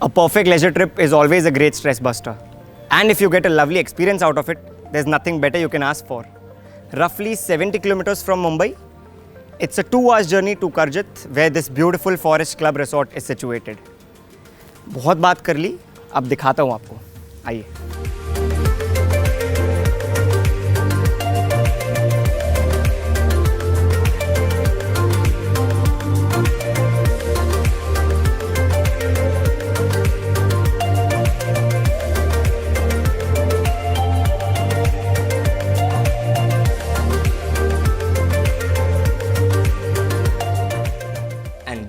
A perfect leisure trip is always a great stress buster. And if you get a lovely experience out of it, there's nothing better you can ask for. Roughly 70 kilometers from Mumbai, it's a 2 hours journey to Karjat, where this beautiful Forest Club resort is situated. बहुत बात कर ली, अब दिखाता हूँ आपको. आइए.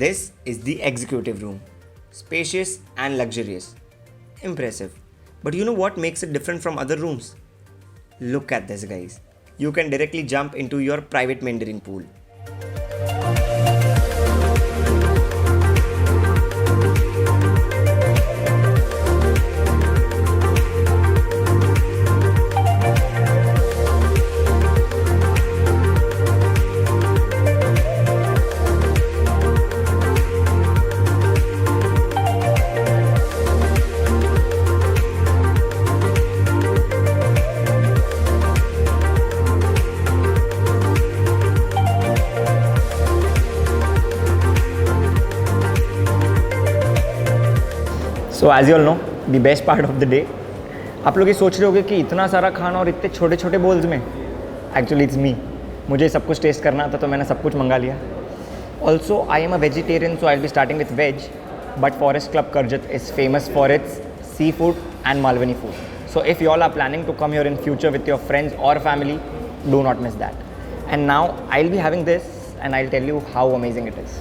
This is the executive room. Spacious and luxurious. Impressive. But you know what makes it different from other rooms? Look at this, guys. You can directly jump into your private mentoring pool. So as you all know the best part of the day. आप लोग ये सोच रहे होगे कि इतना सारा खाना और इतने छोटे छोटे बोल्स में. Actually it's me. मुझे सब कुछ टेस्ट करना था तो मैंने सब कुछ मंगा लिया. Also I am a vegetarian, so I will be starting with veg. But Forest Club Karjat is famous for its sea food and Malvani food. So if you all are planning to come here in future with your friends और family, do not miss that. And now I will be having this and I will tell you how amazing it is.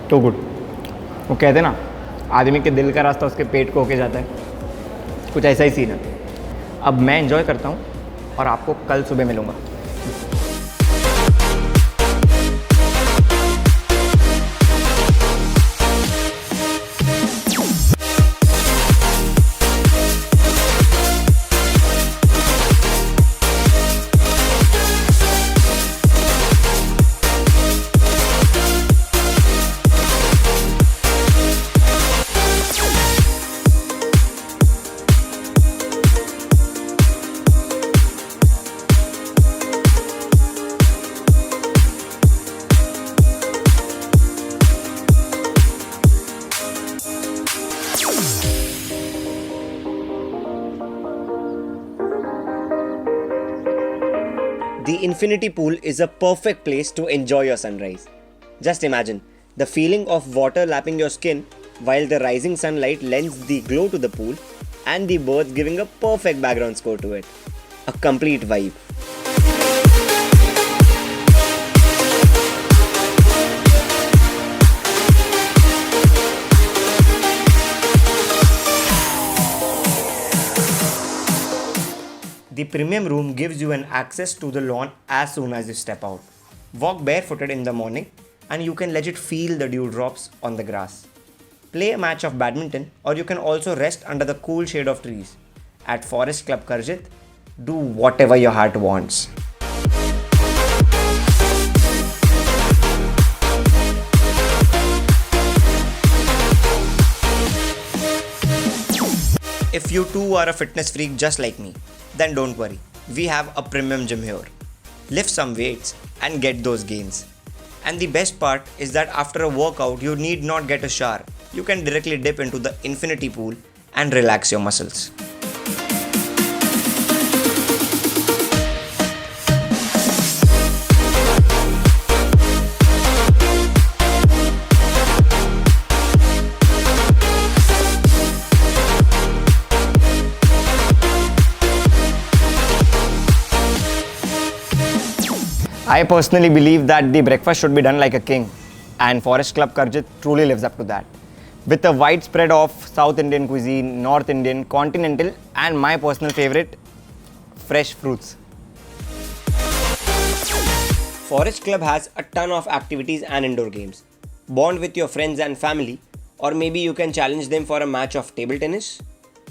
तो good. वो कहते ना, आदमी के दिल का रास्ता उसके पेट को होके जाता है. कुछ ऐसा ही सीन है. अब मैं एंजॉय करता हूँ और आपको कल सुबह मिलूँगा. The infinity pool is a perfect place to enjoy your sunrise. Just imagine the feeling of water lapping your skin while the rising sunlight lends the glow to the pool and the birds giving a perfect background score to it. A complete vibe. The premium room gives you an access to the lawn as soon as you step out. Walk barefooted in the morning and you can legit feel the dewdrops on the grass. Play a match of badminton or you can also rest under the cool shade of trees. At Forest Club Karjat, do whatever your heart wants. If you too are a fitness freak just like me, then don't worry, we have a premium gym here. Lift some weights and get those gains. And the best part is that after a workout, you need not get a shower. You can directly dip into the infinity pool and relax your muscles. I personally believe that the breakfast should be done like a king, and Forest Club Karjat truly lives up to that. With a wide spread of South Indian cuisine, North Indian, continental, and my personal favorite, fresh fruits. Forest Club has a ton of activities and indoor games. Bond with your friends and family, or maybe you can challenge them for a match of table tennis.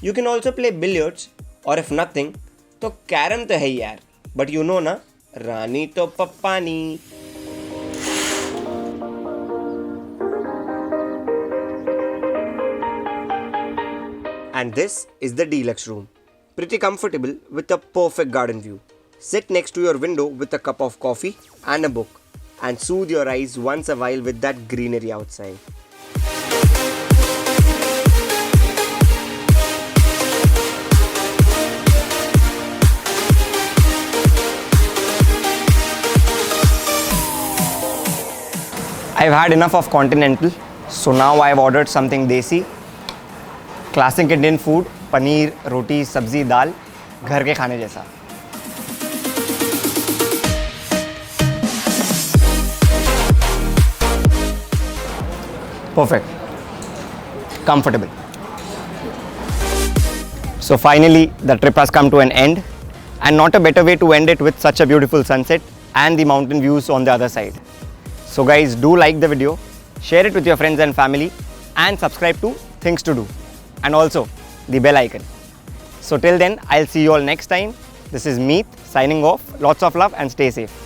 You can also play billiards, or if nothing, तो carrom तो है ही यार. But you know ना, रानी तो पप्पानी. And this is the deluxe room. Pretty comfortable with a perfect garden view. Sit next to your window with a cup of coffee and a book and soothe your eyes once a while with that greenery outside. I've had enough of continental, so now I've ordered something desi. Classic Indian food, paneer, रोटी, सब्जी, दाल, घर के खाने जैसा. Perfect. Comfortable. So finally, the trip has come to an end, and not a better way to end it with such a beautiful sunset and the mountain views on the other side. So guys, do like the video, share it with your friends and family, and subscribe to Things to Do, and also the bell icon. So till then, I'll see you all next time. This is Meet signing off. Lots of love and stay safe.